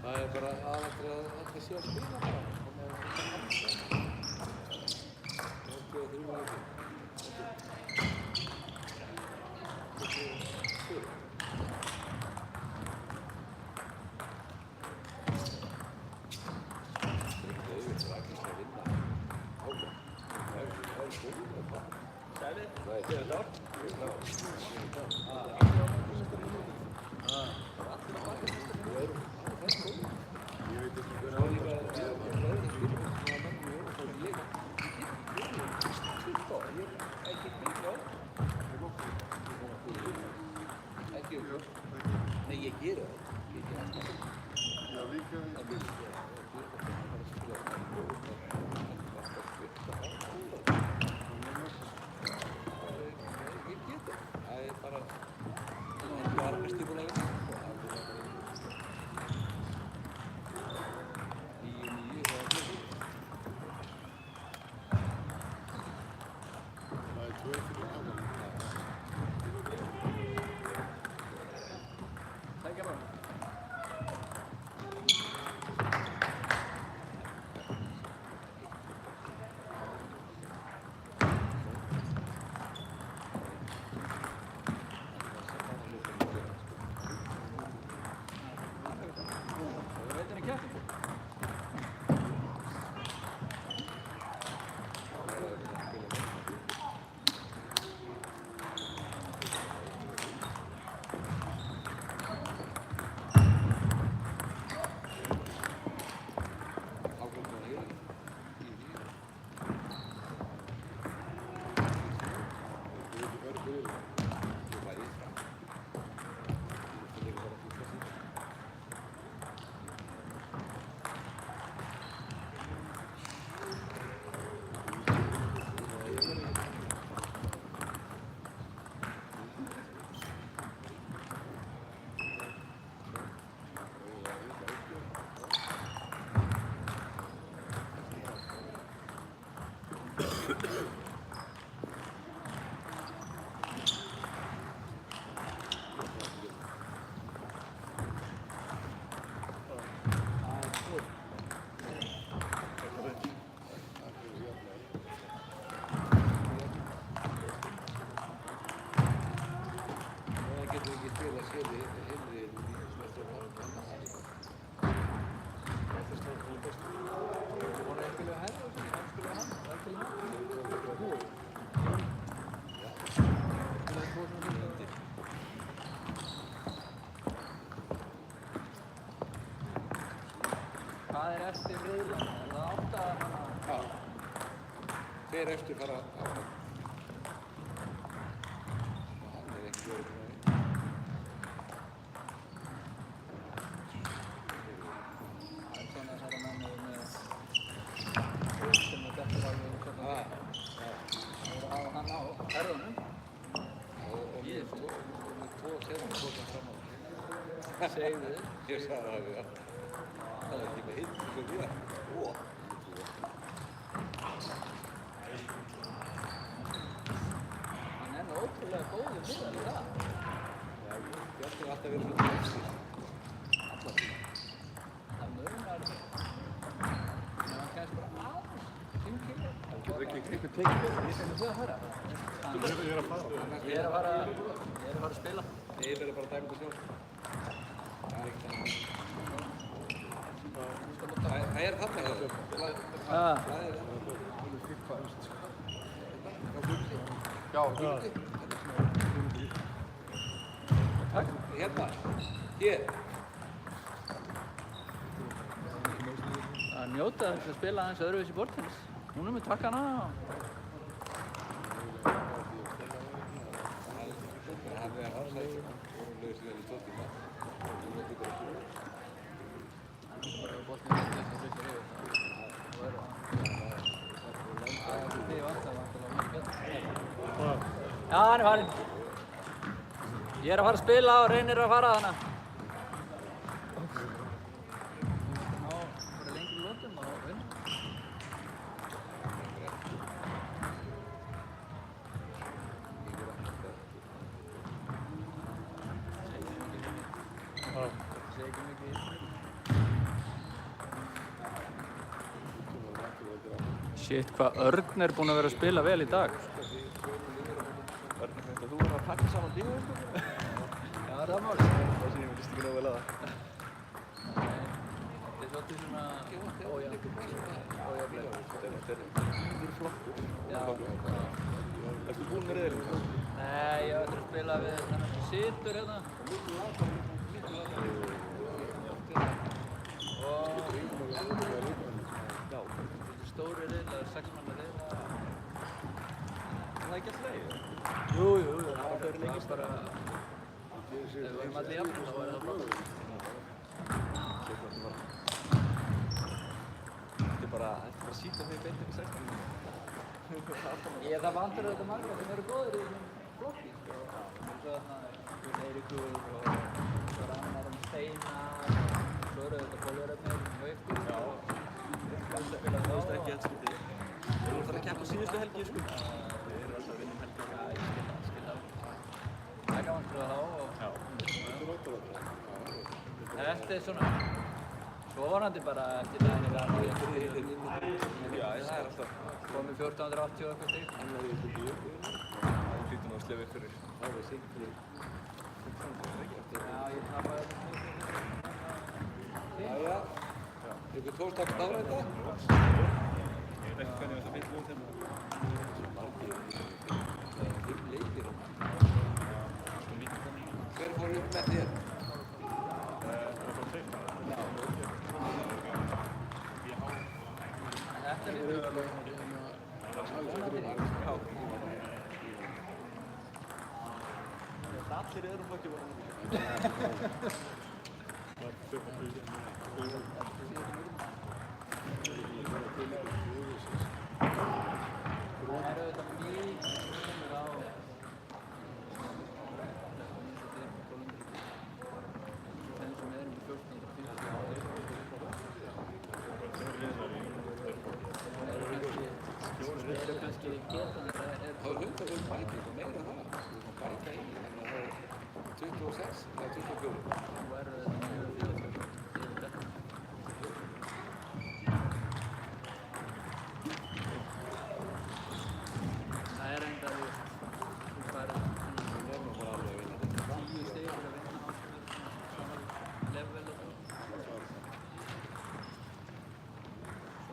Það er bara aðallega að allir sé að spila bara. Þannig að það er alltaf. Það er 23 leikir. Hvað er eftir riðlan? Er það 8 hana? Já. Þeir eftir fara áfram. Hann er ekki verið með því. Það er svona að það er mennið með sem er dettur alveg um svona. Það voru að hafa hann á herðunum. Ég er með 2 senum tóka fram á því. Segðu þið. Ég sagði það við það. Það er ekki með hitt svo við það. Hann er nú ótrúlega góður fyrir það. Já, Bjarni alltaf verið svona efsir. Alla tíma. Það munar en hann kemst bara aðeins 5 kíló. Getur ekki einhvern tekið með því sem Þú að fara? Ég er að fara. Ég er að fara að spila. Ég verður bara að dæma þetta sjálf. Það er ekki þannig. Það er þarna hjá þér. Það er Já, Gutti. Hérna, hér. Að njóta þess að spila aðeins öðruvísi bortennis. Hún er með takkana og Hann er afsækjum. Og hún lögur síðan í 12 tíma. bara boltinn er þess að flytja yfir. Það er þið vantar Já, hann er farinn. Ég er að fara að spila og Reynir er að fara þarna. Ná, bara lengri lotum og vinna. Segir ekki mikið. Shit, hvað Örn er búinn að vera að spila vel í dag. Örn, þetta þú verður að taka saman lífið, sko? Já, það er mál. Það sem ég myndist ekki nógu vel að það. Þetta er svolítið svona ójafnlega. Þetta er lífur flokkur. Já. Ertu búinn með riðilinn? Nei, ég ætla að spila við þannig sem situr hérna. Og stóri riðil, það er 6 manna riðil. Það er ekki alltaf leið? Jú, það var bara... Ef við erum allir jafn, þá er það flott. Þetta er bara að sýta þig beint ekki 16. Það vantar auðvitað marga sem eru góðir í þessum flokki, sko. Svo Eiríkur og svo annar Steinar og svo eru auðvitað bólverðarnir og ykkur. Það veist ekki helt skiptið. Þeir eru alltaf að keppa síðustu helgi, sko. Þeir eru alltaf að vinna helgi. Já, ég skil það. Það er gaman fyrir þá og... Þetta er svona... Svo vonandi bara eftir daginn í dag og ég fyrir því. Já, það er alltaf... Komið 1480 og eitthvað stíl. Þannig að ég fyrir því upp. Það hlýtur nú að slefa upp fyrir. Það er seint fyrir... Já, ég tapaði þetta. Jæja. Ykkur tókst að klára þetta? Ekki hvernig þetta vill út hérna. Það er 5 leikir. Hver fór upp með þér? Þetta er líka. Allir í öðrum flokki voru. Það eru auðvitað mikið munur á þeim sem erum í 1450 eru kannski getandi það er Það var 100 bæting og meira það. Þú mátt bæta í. Þannig að það er 26 eða 24. og eru þetta mjög fyrir þetta. Það er enda þú færð 10 stig fyrir að vinna á level og svo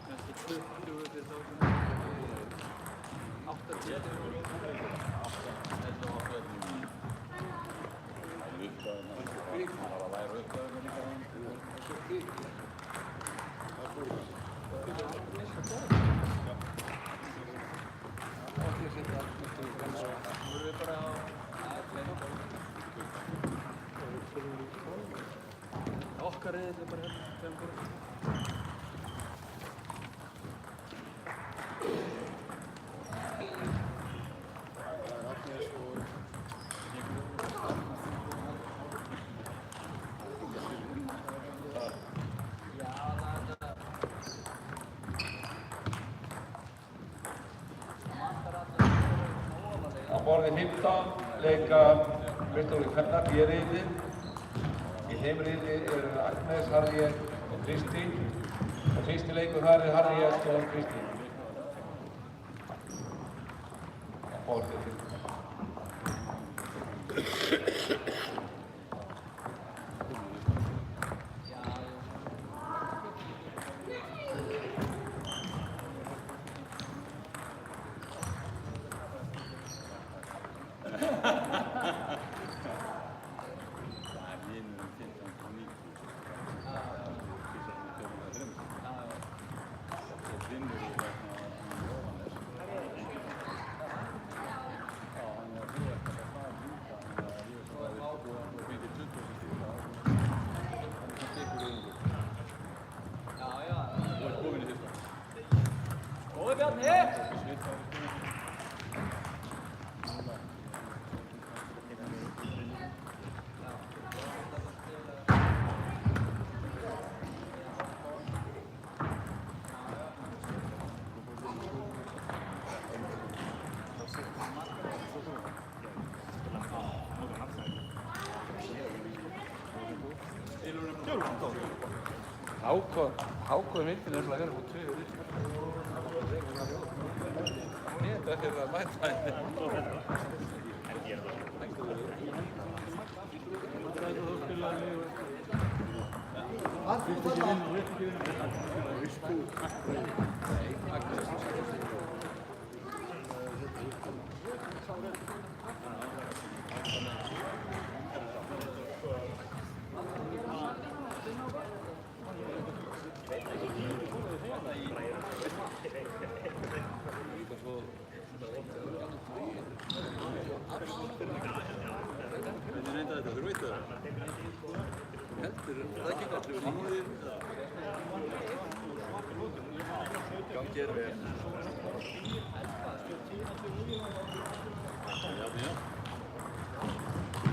kannski 20 fyrir þá sem 80 stig. Okkar riðill er bara hérna, 5 borð. Á borði 15 leika Kristófur Kvenna, B-riðli. Í þeim riðli eru Agnes, Harriet og Kristín. Og fyrsti leikur þar er Harriet og Kristín. Á borði 15. Hákon myndin er svona að vera på 2 og Þetta er að mæta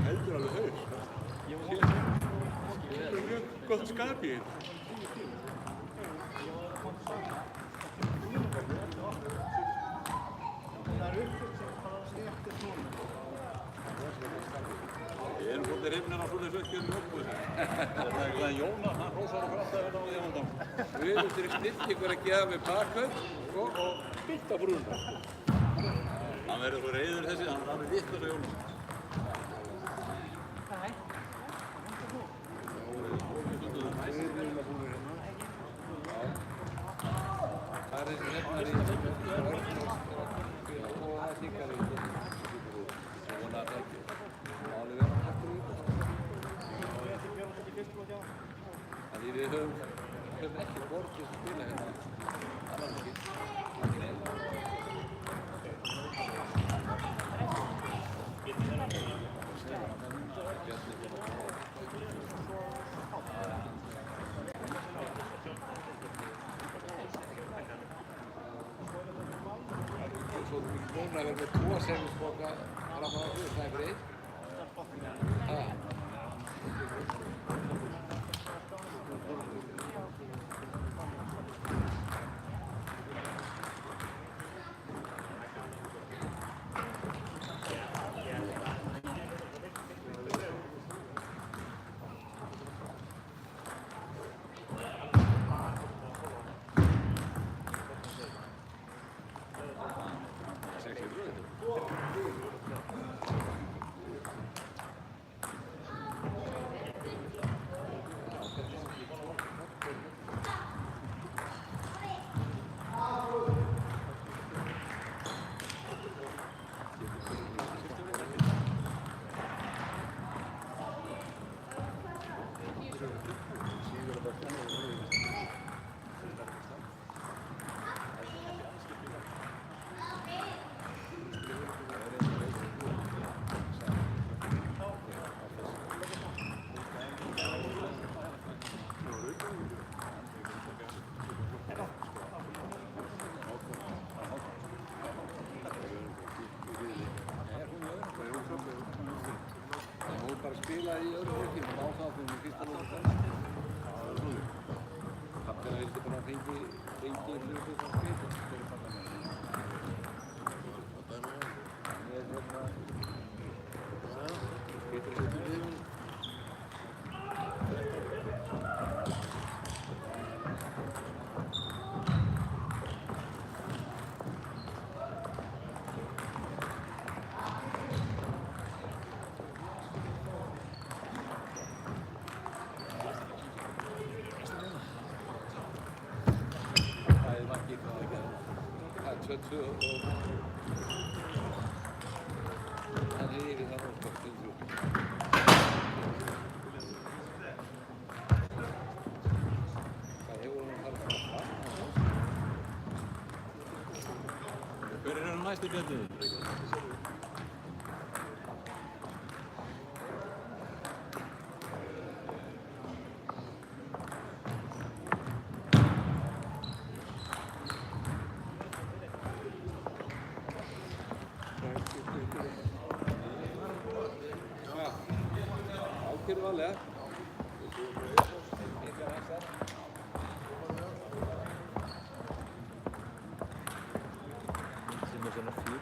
Heldur alveg haus. Gott skap í þetta. Ég er svolítið hrifnir af svolítið sökkjum í okkur. Það er Jónas, hann hrósar okkur alltaf þetta á því handan. Við erum til styrk ykkur að gefa með bakhauð og bylta brúna. Hann verður svo reiður þessi, hann er alveg vitlaus á Jónas. Það er þessi nefnar í og það þykar í og vona að það ekki málið vera hættur í því við höfum ekki borgið að spila hérna annan ekki. Svo er mikið núna að vera með 2 servisboka fram á því, það er fyrir 1. Spila í öðru leikinu, ásáðum í fyrsta lóta. Kappina vildi bara fengi hluti sem spila. Ég er hérna... Getur hluti við mig. Það er 2 og hann er yfir það og 5-3. Hvað hefur hann farið frá það? Hver er hann næstu björnið? Ákveður valega. Sem er svona 4.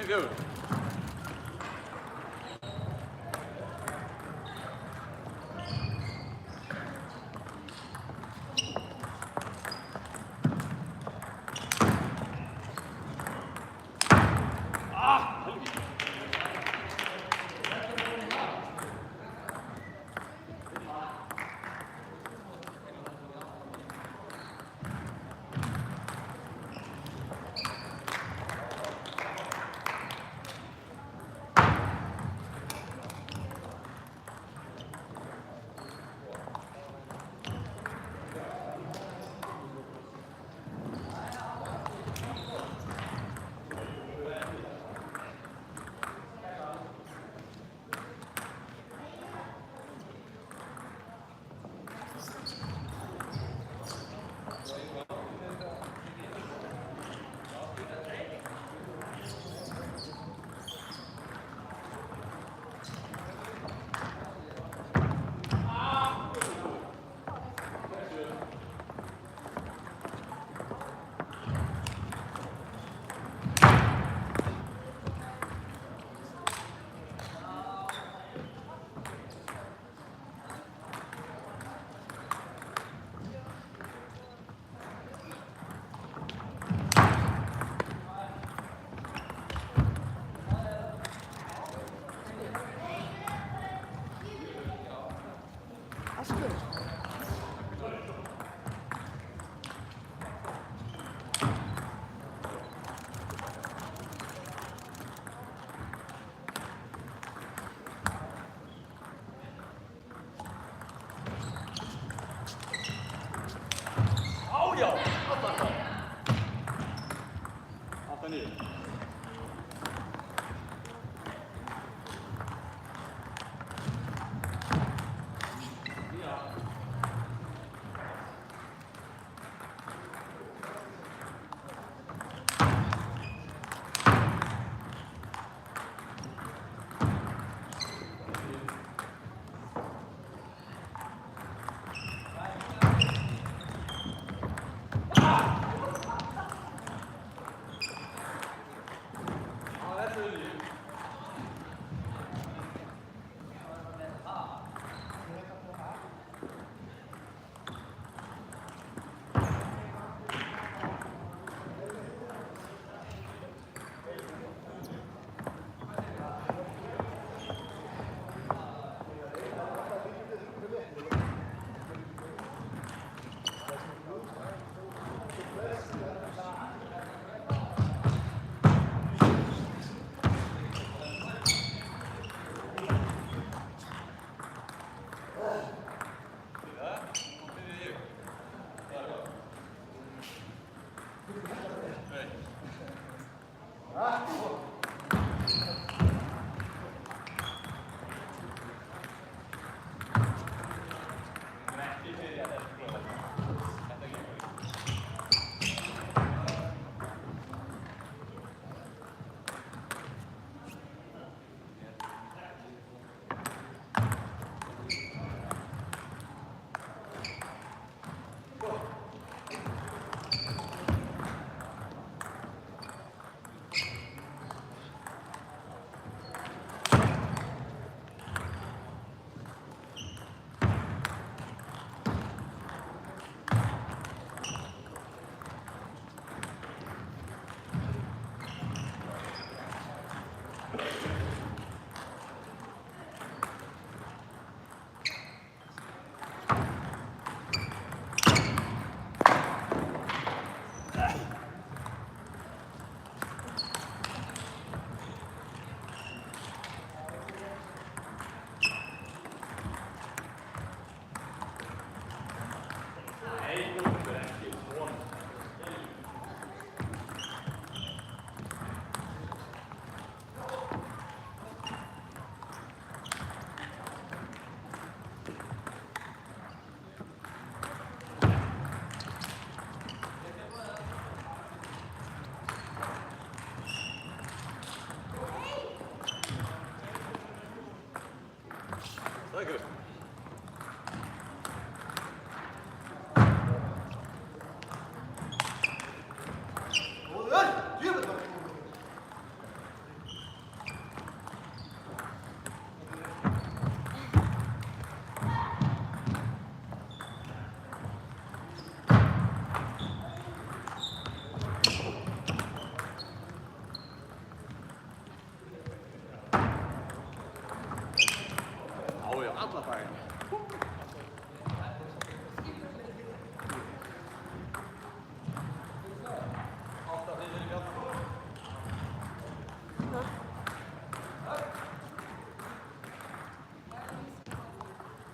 94.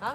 Ha?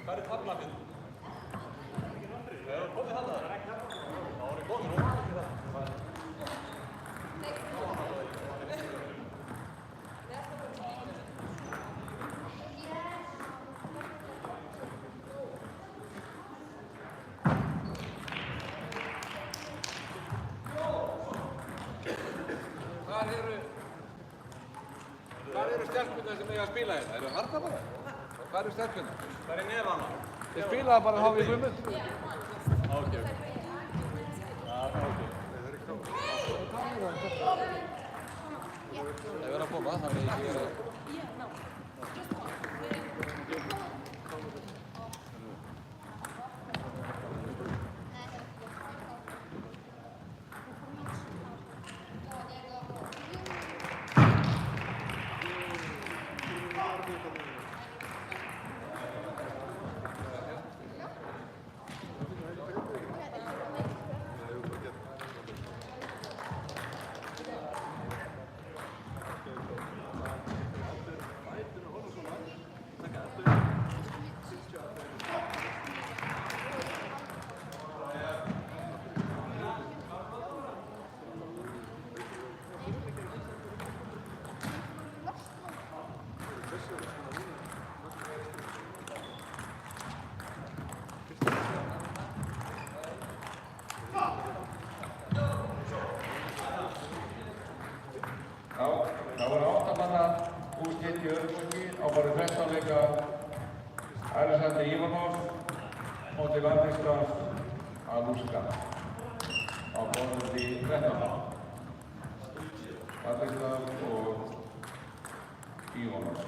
Hvað taflan minn? Hefur komið þarna? Það var komið rótt ekki það. Hvar eru stelpunnar sem eiga að spila hérna? Eru harta bara? Hvar eru stelpunnar? Það er nefana. Þið spilaði bara þá við Guðmund? Ok. Það verður að koma, það er ekki verið að... Það voru 8 manna úrslit í öðruflokki á bara 13 leika Alexander Ivanovs móti Landíslands að Lúska á borðundi 13 manna. Landíslands og Ivanovs.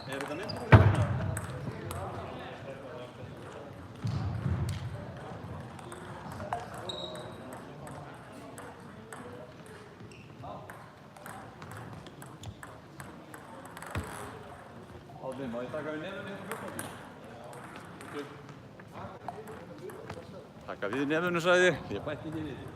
Er þetta nefnir? Árni, má ég taka við nefnum hérna fjórflokki? Taka við nefnum, sagði ég. Ég bætti ekki við.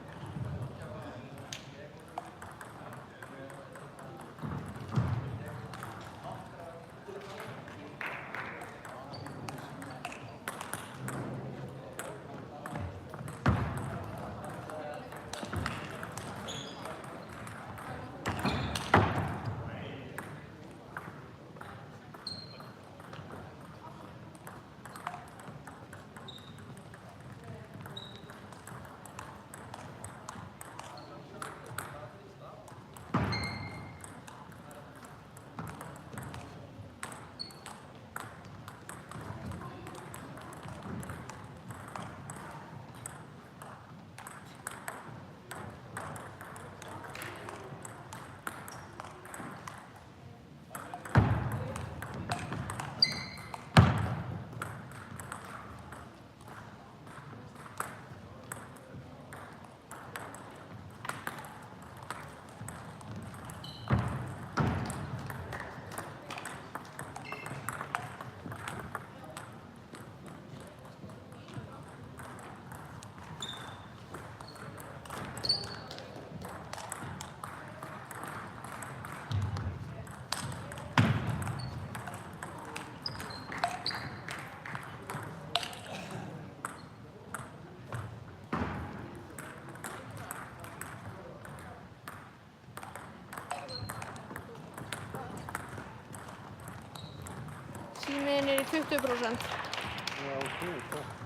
Símiðin er í 20%. Já, ok.